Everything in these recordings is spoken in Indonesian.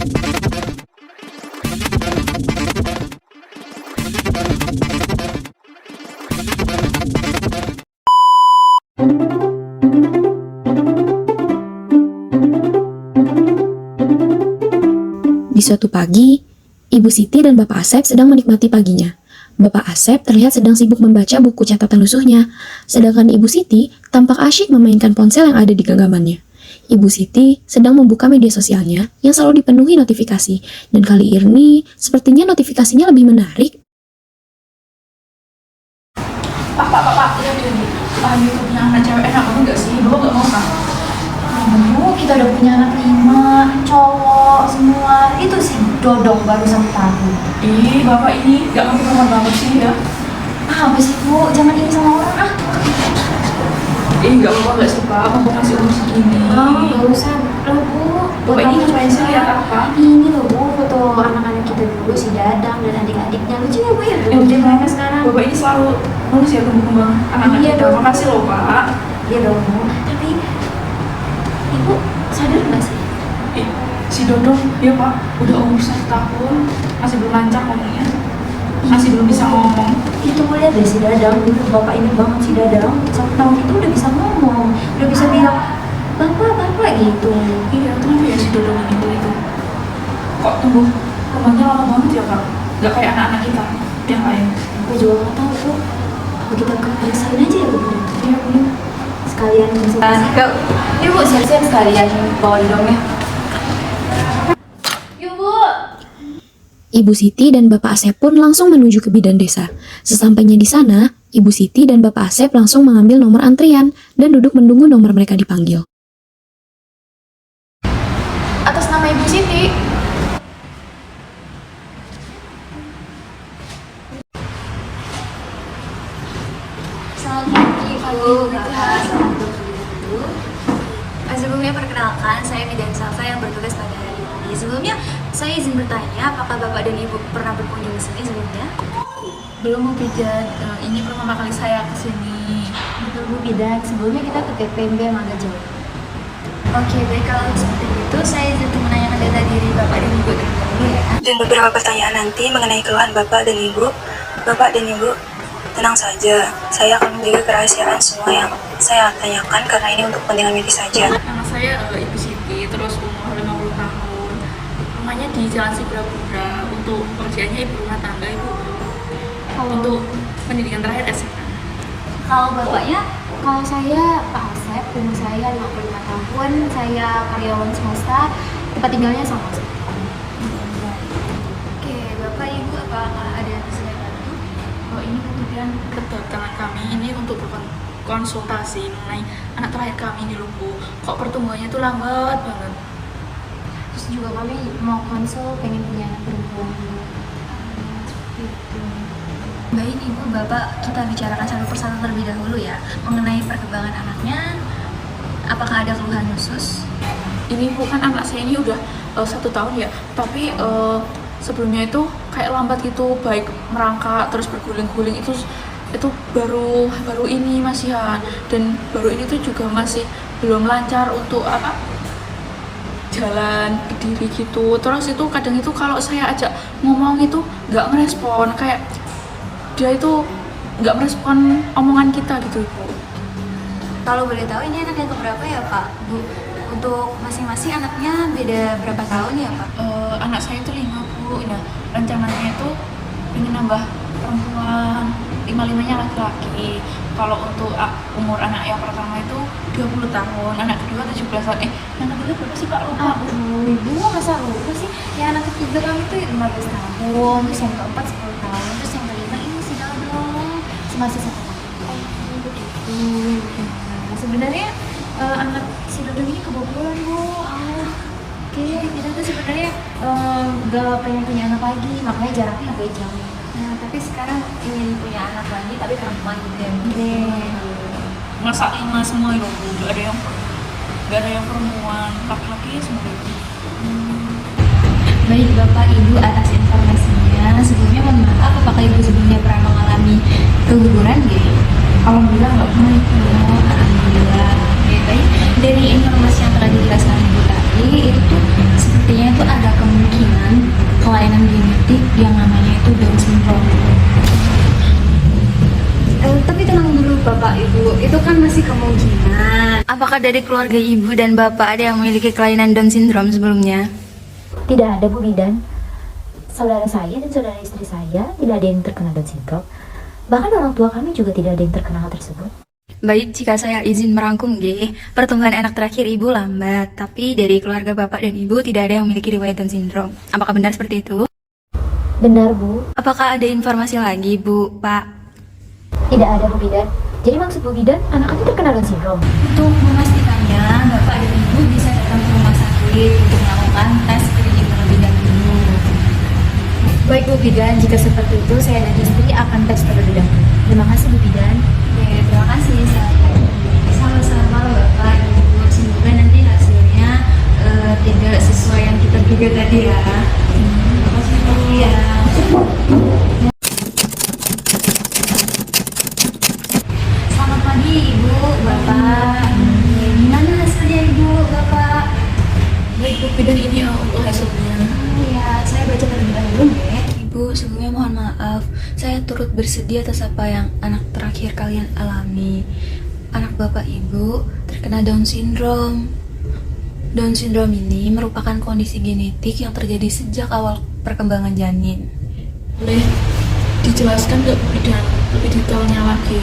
Di suatu pagi, Ibu Siti dan Bapak Asep sedang menikmati paginya. Bapak Asep terlihat sedang sibuk membaca buku catatan lusuhnya, sedangkan Ibu Siti tampak asyik memainkan ponsel yang ada di genggamannya. Ibu Siti sedang membuka media sosialnya yang selalu dipenuhi notifikasi, dan kali ini sepertinya notifikasinya lebih menarik. Pak, ini punya anak cewek enak banget gak sih? Bapak gak mau kan? Bu, kita udah punya anak 5, cowok semua. Itu sih Dodong baru 1 tahun. Bapak ini gak ngerti banget sih ya. Apa sih Bu, jangan ini sama orang ah. Gak apa-apa gak sih Pak, mau kasih umur segini. Gak usah loh Bu. Bapak ini ngapain sih lihat apa? Ini loh Bu, foto anak-anak kita dulu, si Dadang dan adik-adiknya. Lucu ya Bu ya, udah mereka sekarang. Bapak ini selalu nulis ya tumbuh-kembang anak-anak Iya kita. dong. Makasih loh Pak. Iya dong Bu, tapi Ibu sadar gak sih? Si Dodong, ya Pak, udah umur 1 tahun, masih belum lancar ngomongnya, masih belum bisa ngomong. Itu lihat deh si Dadang, dulu bapak ini banget si Dadang 1 tahun itu udah bisa ngomong, udah bisa bilang bapak gitu. Iya, kenapa ya si Dodong ini itu? Kok tumbuh kembangnya lama banget ya Kak? Gak kayak anak-anak kita yang lain. Aku juga nggak tahu Bu. Apa kita kebiasain aja ya Bu? Iya bener. Sekalian bersih. Ibu siap-siap sekalian bawa Dodongnya. Yuk Bu. Ibu Siti dan Bapak Asep pun langsung menuju ke bidan desa. Sesampainya di sana, Ibu Siti dan Bapak Asep langsung mengambil nomor antrian dan duduk menunggu nomor mereka dipanggil. Atas nama Ibu Siti. Selamat pagi Bu. Sebelumnya perkenalkan, saya Midan Safa yang bertugas pada hari ini. Sebelumnya, saya izin bertanya, apakah Bapak dan Ibu pernah berkunjung ke sini sebelumnya? Belum Bu Bidan, ini pertama kali saya kesini. Betul Bu Bidan, sebelumnya kita ke TPMB Mangga Jawa. Oke, baik kalau seperti itu, saya izin untuk menanyakan data diri Bapak dan Ibu terlebih dahulu ya. Dan beberapa pertanyaan nanti mengenai keluhan Bapak dan Ibu. Bapak dan Ibu, tenang saja. Saya akan menjaga kerahasiaan semua yang saya tanyakan karena ini untuk kepentingan medis saja. Nama saya Ibu Siti, terus umur 50 tahun. Rumahnya di Jalan Sibrapura. Untuk pekerjaannya ibu rumah tangga, Ibu. Untuk pendidikan terakhir SMA. Kalau Bapaknya, kalau saya Pak Asep, umur saya 55 tahun, saya karyawan swasta, tempat tinggalnya sama. Oke, Bapak Ibu apakah ada yang bisa saya bantu? Ini kemudian kedatangan kami ini untuk berkonsultasi mengenai anak terakhir kami ini loh Bu. Kok pertumbuhannya tuh lambat banget. Terus juga kami mau konsul, pengen punya anak perempuan. Gitu. Baik Ibu, Bapak, kita bicarakan satu persatu terlebih dahulu ya. Mengenai perkembangan anaknya, apakah ada keluhan khusus? Ini bukan anak saya ini udah 1 tahun ya, tapi sebelumnya itu kayak lambat gitu, baik merangkak terus berguling-guling itu baru ini masihan, dan baru ini tuh juga masih belum lancar untuk jalan berdiri gitu. Terus itu kadang itu kalau saya ajak ngomong itu nggak ngerespon, kayak dia itu nggak merespon omongan kita gitu Bu. Kalau boleh tahu ini anak yang keberapa ya Pak, Bu? Untuk masing-masing anaknya beda berapa tahun ya Pak? Anak saya itu 5 Bu. Nah, rencananya itu ingin nambah perempuan, 5-5-nya laki-laki. Kalau untuk umur anak yang pertama itu 20 tahun, anak kedua 17 tahun. Yang ketiga berapa sih Pak? Lupa. Ibu masa lupa sih? Yang anak ketiga kami tuh 15 tahun, terus yang keempat 10 tahun, terus yang kelima ini si Dodong masih 1 tahun. Begitu. Nah, sebenarnya anak si Dodong ini kebobolan Bu. Oke, kita tuh sebenarnya gak pengen punya anak lagi, makanya jaraknya agak jauh. Nah, tapi sekarang ingin punya anak lagi, tapi perempuan gitu ya. Masa 5 semua itu Bu, gak ada yang perempuan, laki-laki semua itu. Baik Bapak Ibu atas informasinya. Sebelumnya mohon maaf, apakah Ibu sebelumnya pernah mengalami keguguran ya? Alhamdulillah nggak pernah itu. Alhamdulillah. Oke, baik. Dari informasi yang telah dijelaskan Ibu tadi, itu sepertinya itu ada kemungkinan itu Down syndrome. Tapi tenang dulu Bapak Ibu, itu kan masih kemungkinan. Apakah dari keluarga Ibu dan Bapak ada yang memiliki kelainan Down syndrome sebelumnya? Tidak ada Bu Bidan. Saudara saya dan saudara istri saya tidak ada yang terkena Down syndrome. Bahkan orang tua kami juga tidak ada yang terkena hal tersebut. Baik, jika saya izin merangkum G, pertumbuhan anak terakhir Ibu lambat, tapi dari keluarga Bapak dan Ibu tidak ada yang memiliki riwayat Down syndrome. Apakah benar seperti itu? Benar Bu. Apakah ada informasi lagi Bu, Pak? Tidak ada Bu Bidan. Jadi maksud Bu Bidan, anak kami terkena Down syndrome. Untuk memastikannya, Bapak dan Ibu bisa datang ke rumah sakit untuk melakukan tes screening terlebih dahulu. Baik Bu Bidan, jika seperti itu saya dan istri akan tes terlebih dahulu. Terima kasih Bu Bidan. Oke, terima kasih. Sama-sama Bapak Ibu. Semoga nanti hasilnya tidak sesuai yang kita duga tadi ya. Terima kasih Bu. Iya. Selamat pagi Ibu, Bapak. Gimana hasilnya Ibu, Bapak? Baik Bu Bidan, ini untuk hasilnya. Iya, saya baca terlebih dahulu ya. Ibu, sebelumnya mohon maaf, saya turut bersedih atas apa yang anak terakhir kalian alami. Anak Bapak Ibu terkena Down syndrome. Down syndrome ini merupakan kondisi genetik yang terjadi sejak awal perkembangan janin. Boleh dijelaskan ke Bu Bidan lebih detailnya lagi?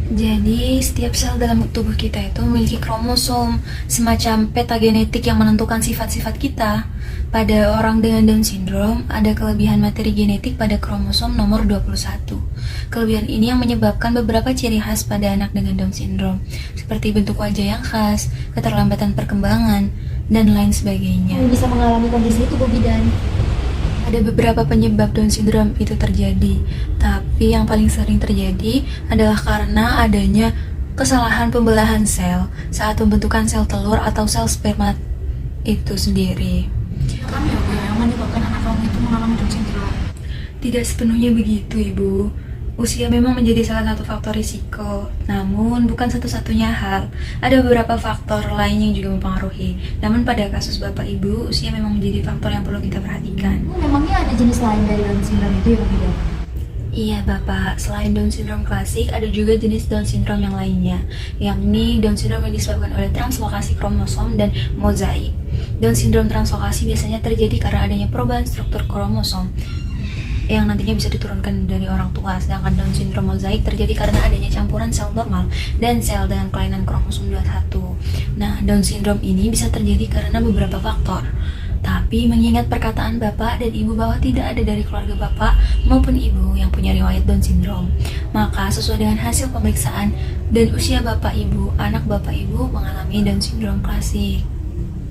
Jadi, setiap sel dalam tubuh kita itu memiliki kromosom, semacam peta genetik yang menentukan sifat-sifat kita. Pada orang dengan Down syndrome, ada kelebihan materi genetik pada kromosom nomor 21. Kelebihan ini yang menyebabkan beberapa ciri khas pada anak dengan Down syndrome, seperti bentuk wajah yang khas, keterlambatan perkembangan, dan lain sebagainya. Bisa mengalami kondisi itu Bu Bidan. Ada beberapa penyebab Down syndrome itu terjadi, tapi yang paling sering terjadi adalah karena adanya kesalahan pembelahan sel saat pembentukan sel telur atau sel sperma itu sendiri. Kami ya Bu, yang menyebabkan anak kamu itu mengalami Down syndrome. Tidak sepenuhnya begitu, Ibu. Usia memang menjadi salah satu faktor risiko, namun bukan satu-satunya hal. Ada beberapa faktor lain yang juga mempengaruhi. Namun pada kasus Bapak Ibu, usia memang menjadi faktor yang perlu kita perhatikan. Memangnya ada jenis lain dari Down syndrome itu ya Bu Bidan? Iya Bapak, selain Down syndrome klasik, ada juga jenis Down syndrome yang lainnya, yakni Down syndrome yang disebabkan oleh translokasi kromosom dan mozaik. Down syndrome translokasi biasanya terjadi karena adanya perubahan struktur kromosom yang nantinya bisa diturunkan dari orang tua, sedangkan Down syndrome mozaik terjadi karena adanya campuran sel normal dan sel dengan kelainan kromosom 21. Nah, Down syndrome ini bisa terjadi karena beberapa faktor. Tapi mengingat perkataan Bapak dan Ibu bahwa tidak ada dari keluarga Bapak maupun Ibu yang punya riwayat Down syndrome, maka sesuai dengan hasil pemeriksaan dan usia Bapak Ibu, anak Bapak Ibu mengalami Down syndrome klasik.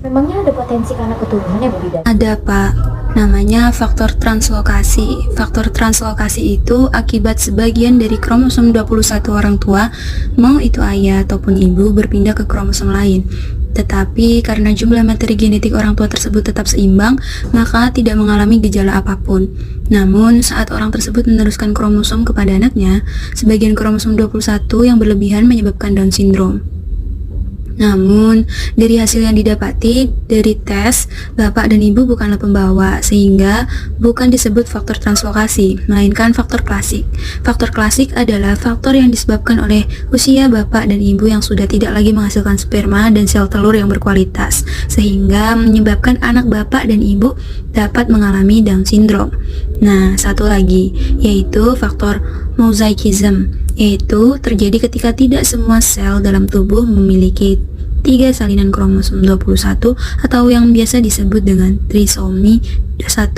Memangnya ada potensi karena keturunan ya Bu Bidan? Ada Pak, namanya faktor translokasi. Faktor translokasi itu akibat sebagian dari kromosom 21 orang tua, mau itu ayah ataupun ibu, berpindah ke kromosom lain. Tetapi karena jumlah materi genetik orang tua tersebut tetap seimbang, maka tidak mengalami gejala apapun. Namun, saat orang tersebut meneruskan kromosom kepada anaknya, sebagian kromosom 21 yang berlebihan menyebabkan Down syndrome. Namun, dari hasil yang didapati dari tes, Bapak dan Ibu bukanlah pembawa, sehingga bukan disebut faktor translokasi, melainkan faktor klasik. Faktor klasik adalah faktor yang disebabkan oleh usia Bapak dan Ibu yang sudah tidak lagi menghasilkan sperma dan sel telur yang berkualitas, sehingga menyebabkan anak Bapak dan Ibu dapat mengalami Down syndrome. Nah, satu lagi, yaitu faktor mosaikism, yaitu terjadi ketika tidak semua sel dalam tubuh memiliki 3 salinan kromosom 21 atau yang biasa disebut dengan trisomi 1.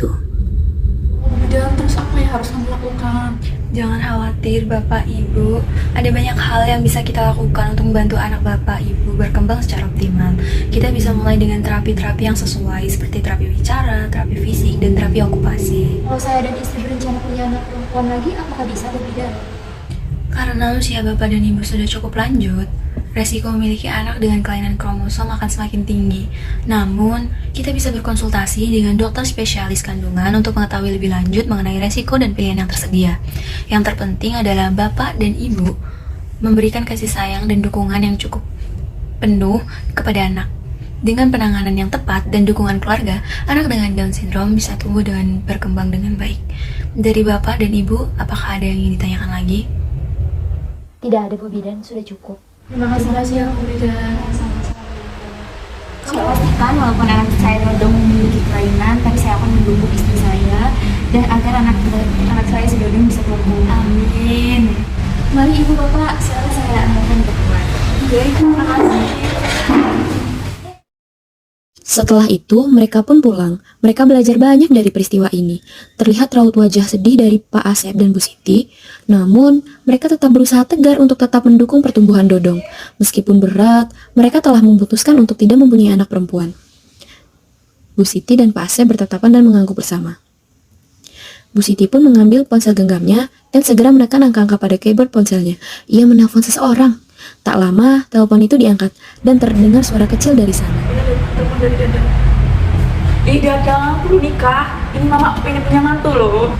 Dan terus apa yang harus kamu lakukan? Jangan khawatir Bapak Ibu, ada banyak hal yang bisa kita lakukan untuk membantu anak Bapak Ibu berkembang secara optimal. Kita bisa mulai dengan terapi-terapi yang sesuai seperti terapi bicara, terapi fisik, dan terapi okupasi. Kalau saya dan istri berencana punya anak perempuan lagi, apakah bisa Bu Bidan? Karena usia Bapak dan Ibu sudah cukup lanjut, resiko memiliki anak dengan kelainan kromosom akan semakin tinggi. Namun, kita bisa berkonsultasi dengan dokter spesialis kandungan untuk mengetahui lebih lanjut mengenai resiko dan pilihan yang tersedia. Yang terpenting adalah Bapak dan Ibu memberikan kasih sayang dan dukungan yang cukup penuh kepada anak. Dengan penanganan yang tepat dan dukungan keluarga, anak dengan Down syndrome bisa tumbuh dan berkembang dengan baik. Dari Bapak dan Ibu, apakah ada yang ingin ditanyakan lagi? Tidak ada Bu Bidan, sudah cukup. Terima kasih ya Bu Bidan. Saya pastikan walaupun anak saya dodong memiliki kelainan, tapi saya akan mendukung istri saya dan agar anak saya si dodong bisa tumbuh. Amin. Mari Ibu Bapak, sekarang saya antarkan berdua. Iya, terima kasih. Setelah itu, mereka pun pulang. Mereka belajar banyak dari peristiwa ini. Terlihat raut wajah sedih dari Pak Asep dan Bu Siti, namun mereka tetap berusaha tegar untuk tetap mendukung pertumbuhan Dodong. Meskipun berat, mereka telah memutuskan untuk tidak mempunyai anak perempuan. Bu Siti dan Pak Asep bertatapan dan mengangguk bersama. Bu Siti pun mengambil ponsel genggamnya dan segera menekan angka-angka pada keyboard ponselnya. Ia menelpon seseorang. Tak lama, telepon itu diangkat dan terdengar suara kecil dari sana. Telepon dari Dadang. Dadang, aku belum nikah. Ini mama pengen punya mantu loh.